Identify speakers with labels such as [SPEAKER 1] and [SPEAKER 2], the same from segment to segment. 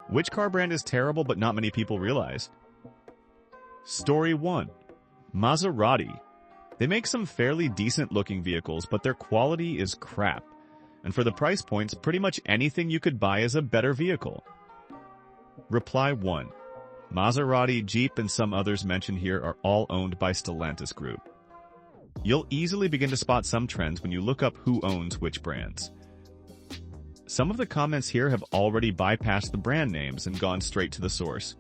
[SPEAKER 1] Which car brand is terrible but not many people realize? Story 1. Maserati. They make some fairly decent looking vehicles, but their quality is crap. And for the price points, pretty much anything you could buy is a better vehicle. Reply 1. Maserati, Jeep, and some others mentioned here are all owned by Stellantis Group. You'll easily begin to spot some trends when you look up who owns which brands. Some of the comments here have already bypassed the brand names and gone straight to the source.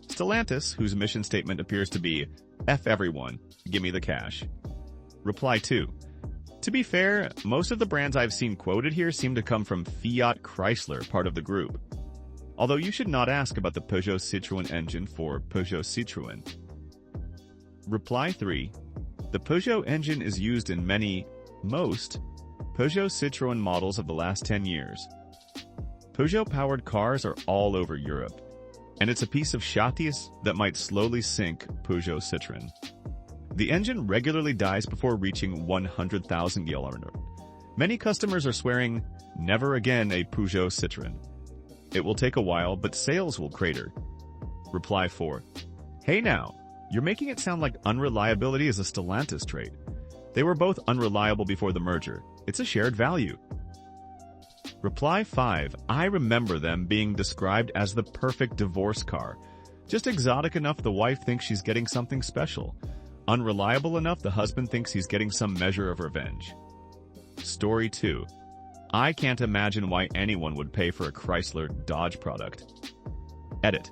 [SPEAKER 1] Stellantis, whose mission statement appears to be, F everyone, give me the cash. Reply 2. To be fair, most of the brands I've seen quoted here seem to come from Fiat Chrysler, part of the group. Although you should not ask about the Peugeot Citroën engine for Peugeot Citroën. Reply 3. The Peugeot engine is used in most Peugeot Citroën models of the last 10 years. Peugeot-powered cars are all over Europe, and it's a piece of châssis that might slowly sink Peugeot Citroën. The engine regularly dies before reaching 100,000 km. Many customers are swearing, never again a Peugeot Citroën. It will take a while, but sales will crater. Reply 4. Hey now, you're making it sound like unreliability is a Stellantis trait. They were both unreliable before the merger. It's a shared value. Reply 5. I remember them being described as the perfect divorce car. Just exotic enough the wife thinks she's getting something special. Unreliable enough the husband thinks he's getting some measure of revenge. Story 2. I can't imagine why anyone would pay for a Chrysler Dodge product. Edit.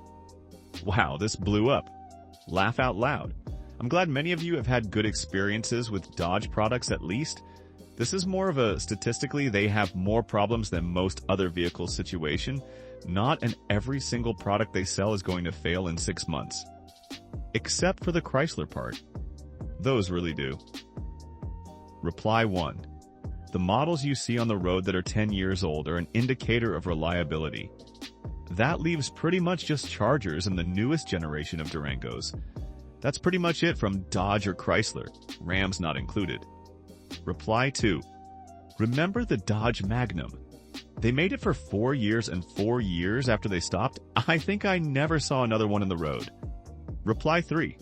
[SPEAKER 1] Wow, this blew up. Laugh out loud. I'm glad many of you have had good experiences with Dodge products at least. This is more of a statistically they have more problems than most other vehicles situation. Not an every single product they sell is going to fail in 6 months. Except for the Chrysler part. Those really do. Reply 1. The models you see on the road that are 10 years old are an indicator of reliability. That leaves pretty much just Chargers and the newest generation of Durangos. That's pretty much it from Dodge or Chrysler, Rams not included. Reply 2. Remember the Dodge Magnum? They made it for 4 years, and 4 years after they stopped, I think I never saw another one in the road. Reply 3.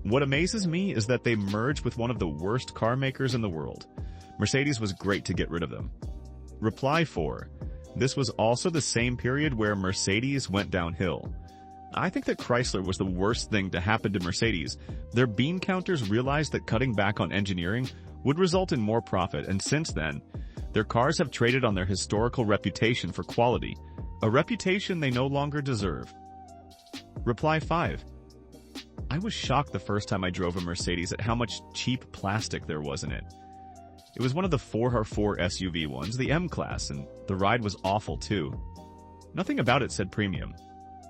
[SPEAKER 1] What amazes me is that they merged with one of the worst car makers in the world. Mercedes was great to get rid of them. Reply 4. This was also the same period where Mercedes went downhill. I think that Chrysler was the worst thing to happen to Mercedes. Their bean counters realized that cutting back on engineering would result in more profit, and since then, their cars have traded on their historical reputation for quality, a reputation they no longer deserve. Reply 5. I was shocked the first time I drove a Mercedes at how much cheap plastic there was in it. It was one of the 4x4 SUV ones, the M-Class, and the ride was awful too. Nothing about it said premium.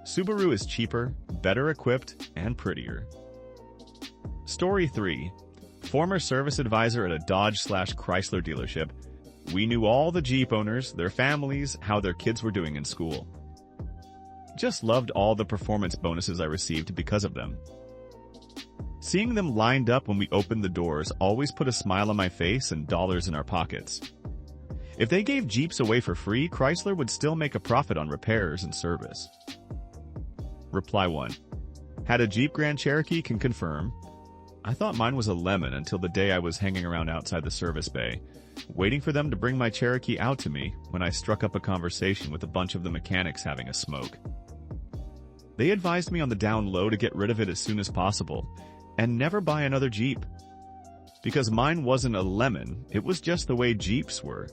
[SPEAKER 1] Subaru is cheaper, better equipped, and prettier. Story 3. Former service advisor at a Dodge/Chrysler dealership. We knew all the Jeep owners, their families, how their kids were doing in school. Just loved all the performance bonuses I received because of them. Seeing them lined up when we opened the doors always put a smile on my face and dollars in our pockets. If they gave Jeeps away for free, Chrysler would still make a profit on repairs and service. Reply 1. Had a Jeep Grand Cherokee, can confirm. I thought mine was a lemon until the day I was hanging around outside the service bay, waiting for them to bring my Cherokee out to me when I struck up a conversation with a bunch of the mechanics having a smoke. They advised me on the down low to get rid of it as soon as possible, and never buy another Jeep. Because mine wasn't a lemon, it was just the way Jeeps were.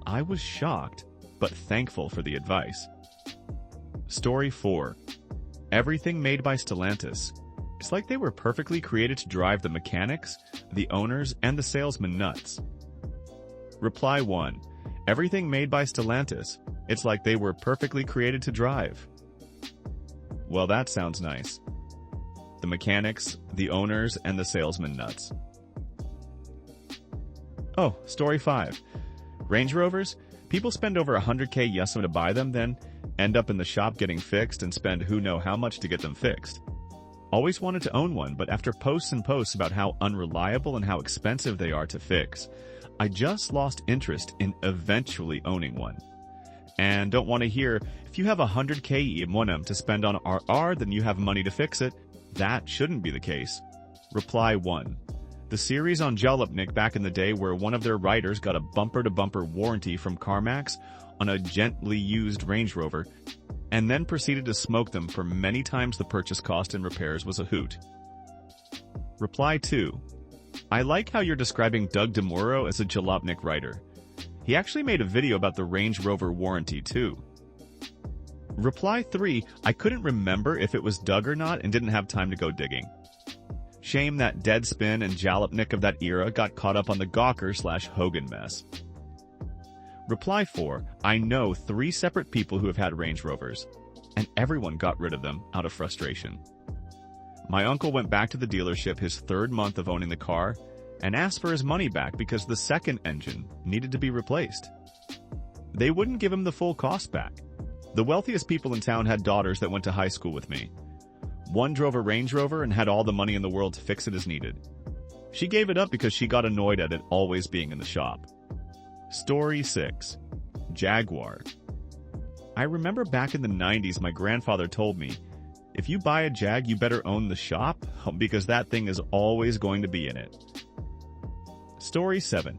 [SPEAKER 1] I was shocked, but thankful for the advice. Story 4. Everything made by Stellantis. It's like they were perfectly created to drive the mechanics, the owners, and the salesmen nuts. Reply 1. Everything made by Stellantis. It's like they were perfectly created to drive. Well, that sounds nice. The mechanics, the owners, and the salesmen nuts. Oh, story 5. Range Rovers? People spend over $100K yeso to buy them, then end up in the shop getting fixed and spend who know how much to get them fixed. Always wanted to own one, but after posts and posts about how unreliable and how expensive they are to fix, I just lost interest in eventually owning one. and don't want to hear, if you have 100k EM1M to spend on RR, then you have money to fix it. That shouldn't be the case. Reply 1. The series on Jalopnik back in the day where one of their riders got a bumper-to-bumper warranty from CarMax on a gently used Range Rover, and then proceeded to smoke them for many times the purchase cost and repairs was a hoot. Reply 2. I like how you're describing Doug DeMuro as a Jalopnik rider. He actually made a video about the Range Rover warranty too. Reply 3. I couldn't remember if it was Doug or not and didn't have time to go digging. Shame that Deadspin and Jalopnik of that era got caught up on the Gawker/Hogan mess. Reply 4. I know 3 separate people who have had Range Rovers, and everyone got rid of them out of frustration. My uncle went back to the dealership his 3rd month of owning the car and asked for his money back because the second engine needed to be replaced. They wouldn't give him the full cost back. The wealthiest people in town had daughters that went to high school with me. One drove a Range Rover and had all the money in the world to fix it as needed. She gave it up because she got annoyed at it always being in the shop. Story 6. Jaguar. I remember back in the 90s my grandfather told me, if you buy a Jag, you better own the shop because that thing is always going to be in it. Story 7.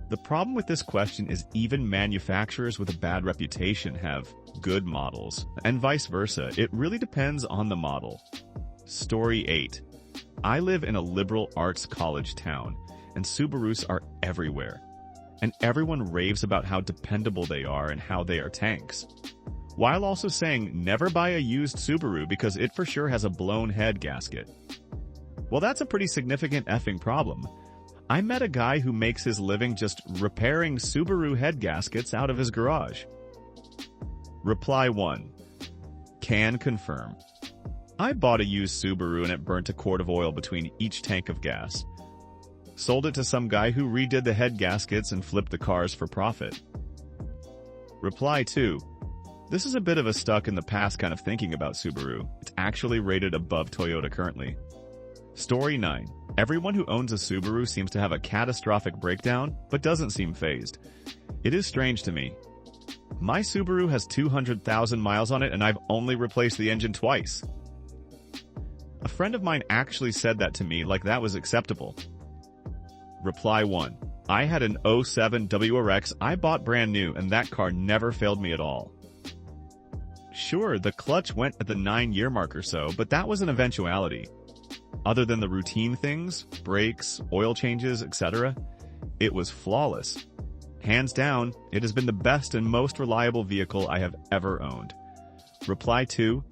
[SPEAKER 1] The problem with this question is even manufacturers with a bad reputation have good models, and vice versa. It really depends on the model. Story 8. I live in a liberal arts college town, and Subarus are everywhere. And everyone raves about how dependable they are and how they are tanks. While also saying never buy a used Subaru because it for sure has a blown head gasket. Well, that's a pretty significant effing problem. I met a guy who makes his living just repairing Subaru head gaskets out of his garage. Reply 1. Can confirm. I bought a used Subaru and it burnt a quart of oil between each tank of gas. Sold it to some guy who redid the head gaskets and flipped the cars for profit. Reply 2. This is a bit of a stuck in the past kind of thinking about Subaru. It's actually rated above Toyota currently. Story 9. Everyone who owns a Subaru seems to have a catastrophic breakdown, but doesn't seem fazed. It is strange to me. My Subaru has 200,000 miles on it and I've only replaced the engine twice. A friend of mine actually said that to me like that was acceptable. Reply 1. I had an 07 WRX I bought brand new and that car never failed me at all. Sure, the clutch went at the 9-year mark or so, but that was an eventuality. Other than the routine things, brakes, oil changes, etc., it was flawless. Hands down, it has been the best and most reliable vehicle I have ever owned. Reply 2.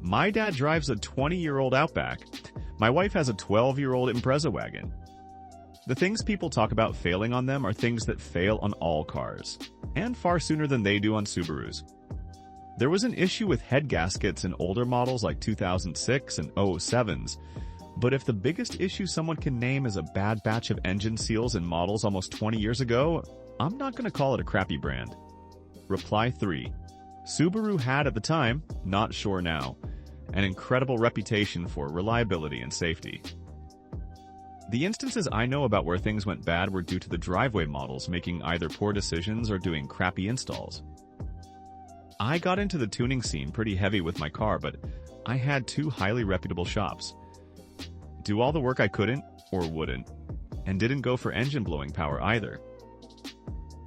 [SPEAKER 1] My dad drives a 20-year-old Outback. My wife has a 12-year-old Impreza wagon. The things people talk about failing on them are things that fail on all cars, and far sooner than they do on Subarus. There was an issue with head gaskets in older models like 2006 and 07s, but if the biggest issue someone can name is a bad batch of engine seals in models almost 20 years ago, I'm not going to call it a crappy brand. Reply 3. Subaru had at the time, not sure now, an incredible reputation for reliability and safety. The instances I know about where things went bad were due to the driveway models making either poor decisions or doing crappy installs. I got into the tuning scene pretty heavy with my car, but I had 2 highly reputable shops. Do all the work I couldn't, or wouldn't, and didn't go for engine blowing power either.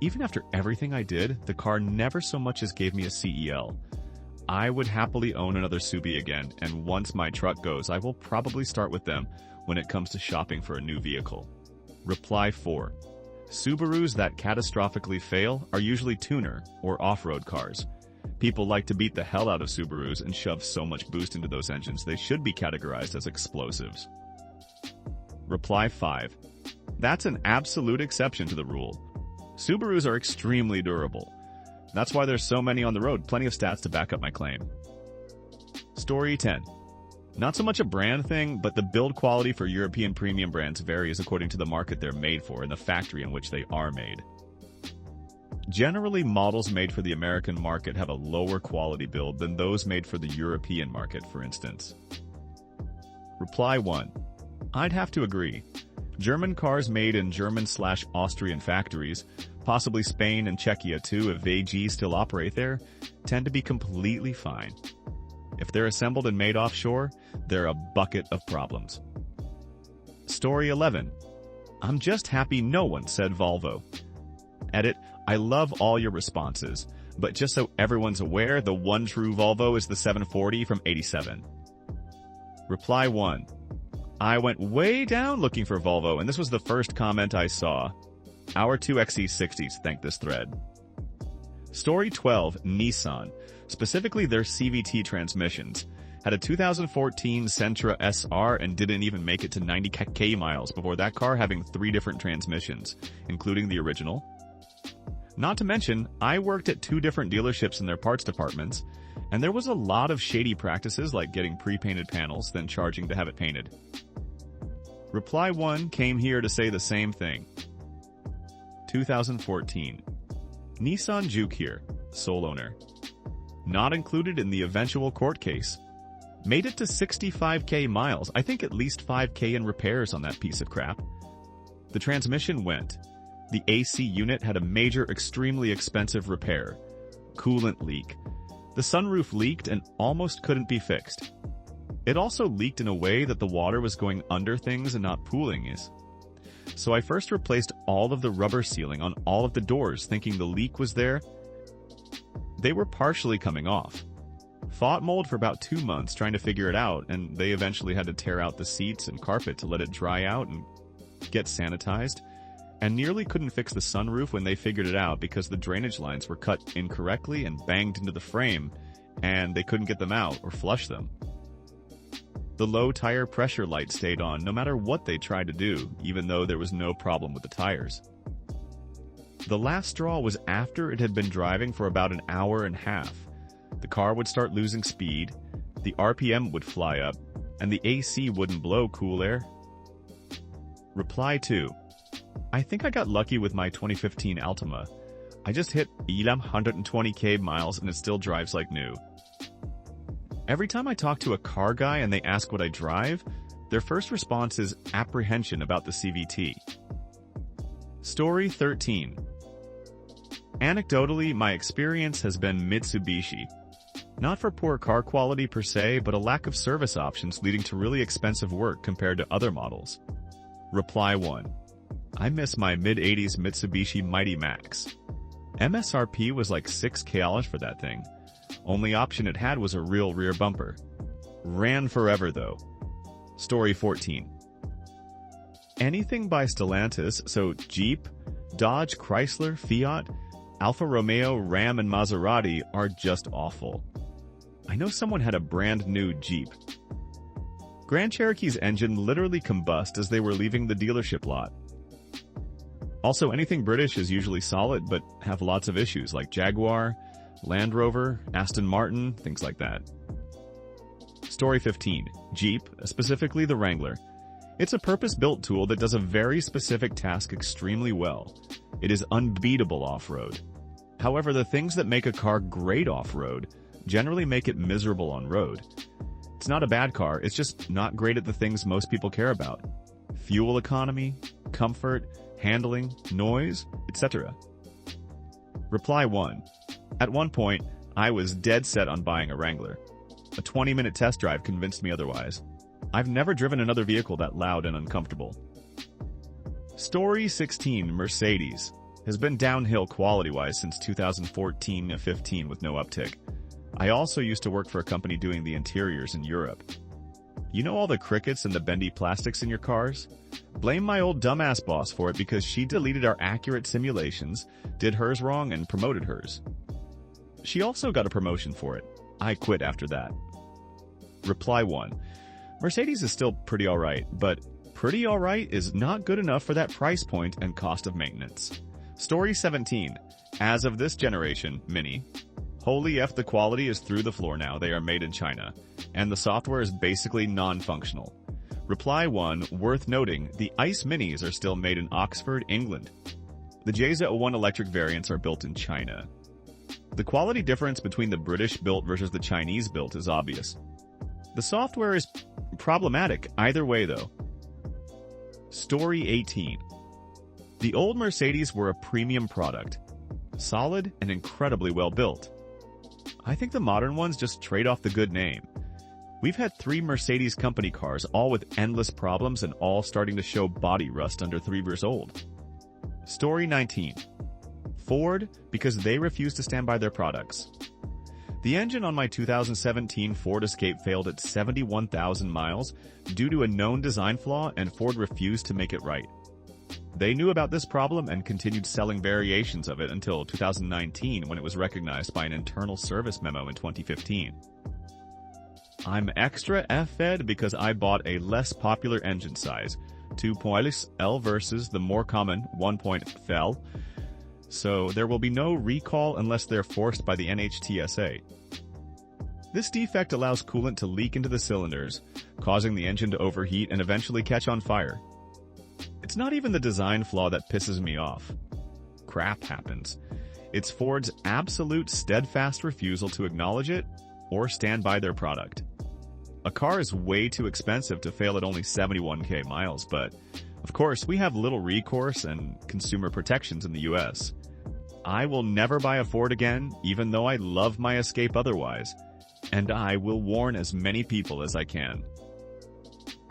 [SPEAKER 1] Even after everything I did, the car never so much as gave me a CEL. I would happily own another Subi again, and once my truck goes, I will probably start with them when it comes to shopping for a new vehicle. Reply 4. Subarus that catastrophically fail are usually tuner or off-road cars. People like to beat the hell out of Subarus and shove so much boost into those engines they should be categorized as explosives. Reply 5. That's an absolute exception to the rule. Subarus are extremely durable. That's why there's so many on the road, plenty of stats to back up my claim. Story 10. Not so much a brand thing, but the build quality for European premium brands varies according to the market they're made for and the factory in which they are made. Generally, models made for the American market have a lower quality build than those made for the European market, for instance. Reply 1. I'd have to agree. German cars made in German/Austrian factories possibly Spain and Czechia too if AG still operate there, tend to be completely fine. If they're assembled and made offshore, they're a bucket of problems. Story 11. I'm just happy no one said Volvo. Edit, I love all your responses, but just so everyone's aware, the one true Volvo is the 740 from '87. Reply 1. I went way down looking for Volvo, and this was the first comment I saw. Our 2XE60s thank this thread. Story 12, Nissan, specifically their CVT transmissions, had a 2014 Sentra SR and didn't even make it to 90k miles before that car having 3 different transmissions, including the original. Not to mention, I worked at 2 different dealerships in their parts departments, and there was a lot of shady practices like getting pre-painted panels, then charging to have it painted. Reply 1 came here to say the same thing. 2014. Nissan Juke here, sole owner. Not included in the eventual court case. Made it to 65k miles, I think at least 5k in repairs on that piece of crap. The transmission went. The AC unit had a major, extremely expensive repair. Coolant leak. The sunroof leaked and almost couldn't be fixed. It also leaked in a way that the water was going under things and not pooling is. So I first replaced all of the rubber sealing on all of the doors thinking the leak was there. They were partially coming off. Fought mold for about 2 months trying to figure it out, and they eventually had to tear out the seats and carpet to let it dry out and get sanitized, and nearly couldn't fix the sunroof when they figured it out because the drainage lines were cut incorrectly and banged into the frame, and they couldn't get them out or flush them. The low tire pressure light stayed on no matter what they tried to do, even though there was no problem with the tires. The last straw was after it had been driving for about an hour and a half. The car would start losing speed, the RPM would fly up, and the AC wouldn't blow cool air. Reply 2. I think I got lucky with my 2015 Altima. I just hit 120k miles and it still drives like new. Every time I talk to a car guy and they ask what I drive, their first response is apprehension about the CVT. Story 13. Anecdotally, my experience has been Mitsubishi. Not for poor car quality per se, but a lack of service options leading to really expensive work compared to other models. Reply 1. I miss my mid-80s Mitsubishi Mighty Max. MSRP was like $6,000 for that thing. Only option it had was a real rear bumper. Ran forever though. Story 14. Anything by Stellantis, so Jeep, Dodge, Chrysler, Fiat, Alfa Romeo, Ram, and Maserati are just awful. I know someone had a brand new Jeep. Grand Cherokee's engine literally combusted as they were leaving the dealership lot. Also, anything British is usually solid but have lots of issues like Jaguar, Land Rover, Aston Martin, things like that. Story 15. Jeep, specifically the Wrangler. It's a purpose-built tool that does a very specific task extremely well. It is unbeatable off-road. However, the things that make a car great off-road generally make it miserable on road. It's not a bad car, it's just not great at the things most people care about. Fuel economy, comfort, handling, noise, etc. Reply 1. At one point, I was dead set on buying a Wrangler. A 20-minute test drive convinced me otherwise. I've never driven another vehicle that loud and uncomfortable. Story 16, Mercedes, has been downhill quality-wise since 2014-15 with no uptick. I also used to work for a company doing the interiors in Europe. You know all the crickets and the bendy plastics in your cars? Blame my old dumbass boss for it because she deleted our accurate simulations, did hers wrong, and promoted hers. She also got a promotion for it. I quit after that. Reply 1. Mercedes is still pretty alright, but pretty alright is not good enough for that price point and cost of maintenance. Story 17. As of this generation, Mini. Holy F, the quality is through the floor now. They are made in China. And the software is basically non-functional. Reply 1. Worth noting, the ICE Minis are still made in Oxford, England. The JZ01 electric variants are built in China. The quality difference between the British-built versus the Chinese-built is obvious. The software is problematic either way, though. Story 18. The old Mercedes were a premium product, solid and incredibly well built. I think the modern ones just trade off the good name. We've had 3 Mercedes company cars, all with endless problems and all starting to show body rust under 3 years old. Story 19. Ford, because they refuse to stand by their products. The engine on my 2017 Ford Escape failed at 71,000 miles due to a known design flaw, and Ford refused to make it right. They knew about this problem and continued selling variations of it until 2019, when it was recognized by an internal service memo in 2015. I'm extra F-fed because I bought a less popular engine size, 2.L versus the more common 1.L, so there will be no recall unless they're forced by the NHTSA. This defect allows coolant to leak into the cylinders, causing the engine to overheat and eventually catch on fire. It's not even the design flaw that pisses me off. Crap happens. It's Ford's absolute steadfast refusal to acknowledge it or stand by their product. A car is way too expensive to fail at only 71k miles, but of course we have little recourse and consumer protections in the US. I will never buy a Ford again, even though I love my Escape otherwise, and I will warn as many people as I can.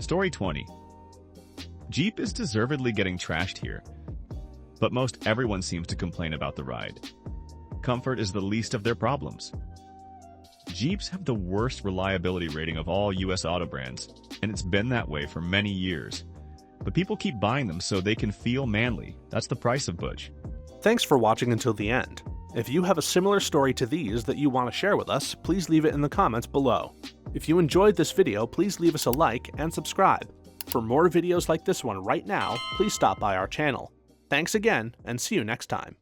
[SPEAKER 1] Story 20. Jeep is deservedly getting trashed here, but most everyone seems to complain about the ride. Comfort is the least of their problems. Jeeps have the worst reliability rating of all US auto brands, and it's been that way for many years. But people keep buying them so they can feel manly. That's the price of Butch.
[SPEAKER 2] Thanks for watching until the end. If you have a similar story to these that you want to share with us, please leave it in the comments below. If you enjoyed this video, please leave us a like and subscribe. For more videos like this one right now, please stop by our channel. Thanks again, and see you next time.